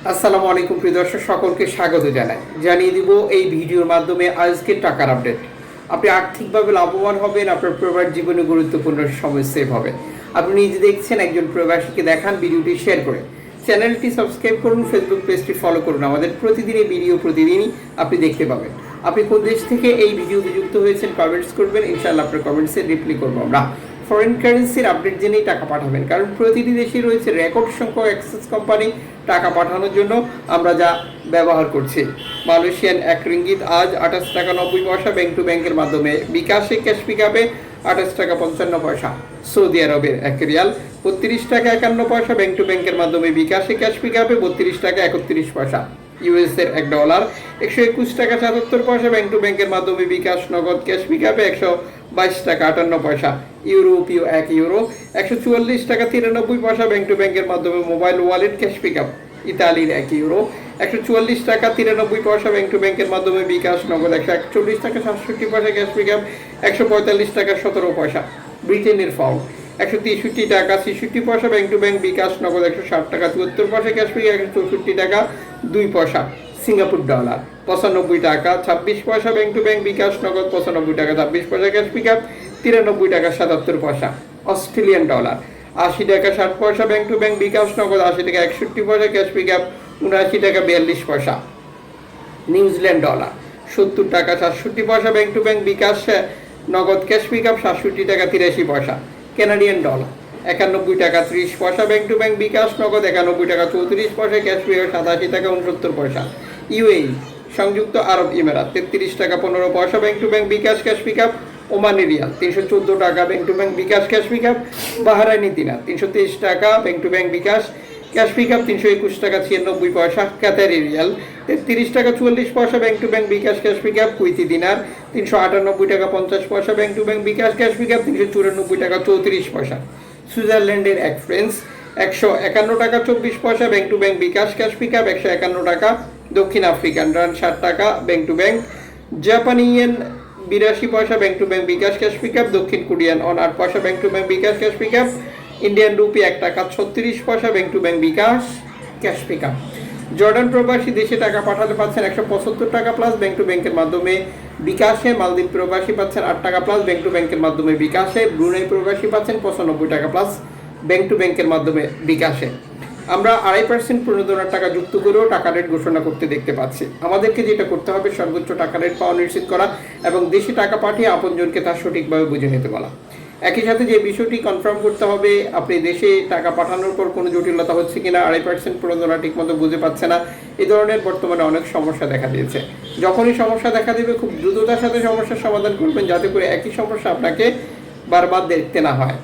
আসসালামু আলাইকুম প্রিয় দর্শক, সকলকে স্বাগত জানিয়ে দিব এই ভিডিওর মাধ্যমে আজকের টাকার আপডেট। আপনি আর্থিকভাবে লাভবান হবেন, আপনার প্রবাসী জীবনে গুরুত্বপূর্ণ সময় সেভ হবে। আপনি নিজে দেখছেন, একজন প্রবাসীকে দেখান, ভিডিওটি শেয়ার করে চ্যানেলটি সাবস্ক্রাইব করুন, ফেসবুক পেজটি ফলো করুন। আমাদের প্রতিদিনের ভিডিও প্রতিদিনই আপনি দেখতে পাবেন। আপনি কোন দেশ থেকে এই ভিডিওতে যুক্ত হয়েছেন কমেন্টস করবেন, ইনশাআল্লাহ আপনার কমেন্টসে রিপ্লাই করবো আমরা। ফরেন কারেন্সির আপডেট জেনেই টাকা পাঠাবেন, কারণ প্রতিটি দেশে রয়েছে রেকর্ড সংখ্যক অ্যাক্সেস কোম্পানি টাকা পাঠানোর জন্য আমরা যা ব্যবহার করছি। মালয়েশিয়ান 1 রিঙ্গিত আজ 28 টাকা 90 পয়সা ব্যাংক টু ব্যাংকের মাধ্যমে বিকাশে ক্যাশ পিকআপে 28 টাকা 55 পয়সা। সৌদি আরবের 1 রিয়াল 32 টাকা 51 পয়সা ব্যাংক টু ব্যাংকের মাধ্যমে বিকাশে ক্যাশ পিকআপে 32 টাকা 31 পয়সা। ইউএসের $1 121 টাকা 77 পয়সা ব্যাংক টু ব্যাংকের মাধ্যমে বিকাশ নগদ ক্যাশ পিকআপে 122 টাকা 58 পয়সা। ইউরোপীয় 1 ইউরো 144 টাকা 93 পয়সা ব্যাংক টু ব্যাংকের মাধ্যমে মোবাইল ওয়ালেট ক্যাশ পিকআপ। ইতালির 1 ইউরো 144 টাকা 93 পয়সা ব্যাংক টু ব্যাংকের মাধ্যমে বিকাশ নগদ 141 টাকা 67 পয়সা ক্যাশ পিকআপ 145 টাকা 17 পয়সা। ব্রিটেনের পাউন্ড 163 টাকা 66 পয়সা ব্যাংক টু ব্যাংক বিকাশ নগদ 160 টাকা 74 পয়সা ক্যাশ পিকআপ 164 টাকা 2 পয়সা। সিঙ্গাপুর ডলার 95 টাকা 26 পয়সা ব্যাংক টু ব্যাংক বিকাশ নগদ 95 টাকা 26 পয়সা ক্যাশ পিকআপ 93 টাকা 77 পয়সা। অস্ট্রেলিয়ান ডলার 80 টাকা 60 পয়সা ব্যাংক টু ব্যাংক বিকাশ নগদ 80 টাকা 61 পয়সা ক্যাশ পিকআপ 79 টাকা 42 পয়সা। নিউজিল্যান্ড ডলার 70 টাকা 67 পয়সা ব্যাংক টু ব্যাংক বিকাশ নগদ ক্যাশ পিকআপ 67 টাকা 83 পয়সা। কানাডিয়ান ডলার 91 টাকা 30 পয়সা ব্যাংক টু ব্যাংক বিকাশ নগদ 91 টাকা 34 পয়সা ক্যাশ পিকআপ 87 টাকা 69 পয়সা। ইউএই সংযুক্ত আরব ইমিরাত 33 টাকা 15 পয়সা bank to bank bKash cash pickup. Omani rial 314 টাকা bank to bank bKash cash pickup. Bahraini dinar 323 টাকা bank to bank bKash cash pickup 321 টাকা 96 পয়সা। কাতারি রিয়াল 33 টাকা 44 পয়সা bank to bank bKash cash pickup. Kuwaiti dinar 398 টাকা 50 পয়সা bank to bank bKash cash pickup 394 টাকা 34 পয়সা। সুইজারল্যান্ডের 1 ফ্রান্স 151 টাকা 24 পয়সা bank to bank bKash cash pickup 151 টাকা। দক্ষিণ আফ্রিকান রান 60 টাকা ব্যাংক টু ব্যাংক। জাপানি ইয়েন 82 পয়সা bank to bank bKash cash pickup. দক্ষিণ কোরিয়ান অন 8 পয়সা bank to bank bKash cash pickup. Indian rupee 1 টাকা 36 পয়সা bank to bank bKash cash pickup. Jordan প্রবাসী দেশে টাকা পাঠাতে পাচ্ছেন 175 টাকা প্লাস ব্যাংক টু ব্যাংকের মাধ্যমে বিকাশে। মালদ্বীপ প্রবাসী পাচ্ছেন 8 টাকা প্লাস ব্যাংক টু ব্যাংকের মাধ্যমে বিকাশে। ব্রুনাই প্রবাসী পাচ্ছেন 95 টাকা প্লাস ব্যাংক টু ব্যাংকের মাধ্যমে বিকাশে। আমরা 2.5% প্রণোদনার টাকা যুক্ত করেও টাকা রেট ঘোষণা করতে দেখতে পাচ্ছি। আমাদেরকে যেটা করতে হবে, সর্বোচ্চ টাকা রেট পাওয়া নিশ্চিত করা এবং দেশে টাকা পাঠিয়ে আপনজনকে তার সঠিকভাবে বুঝে নিতে বলা। একই সাথে যে বিষয়টি কনফার্ম করতে হবে, আপনি দেশে টাকা পাঠানোর পর কোনো জটিলতা হচ্ছে কিনা, 2.5% প্রণোদনা ঠিকমতো বুঝে পাচ্ছে না, এই ধরনের বর্তমানে অনেক সমস্যা দেখা দিয়েছে। যখনই সমস্যা দেখা দেবে, খুব দ্রুততার সাথে সমস্যার সমাধান করবেন, যাতে করে একই সমস্যা আপনাকে বারবার দেখতে না হয়।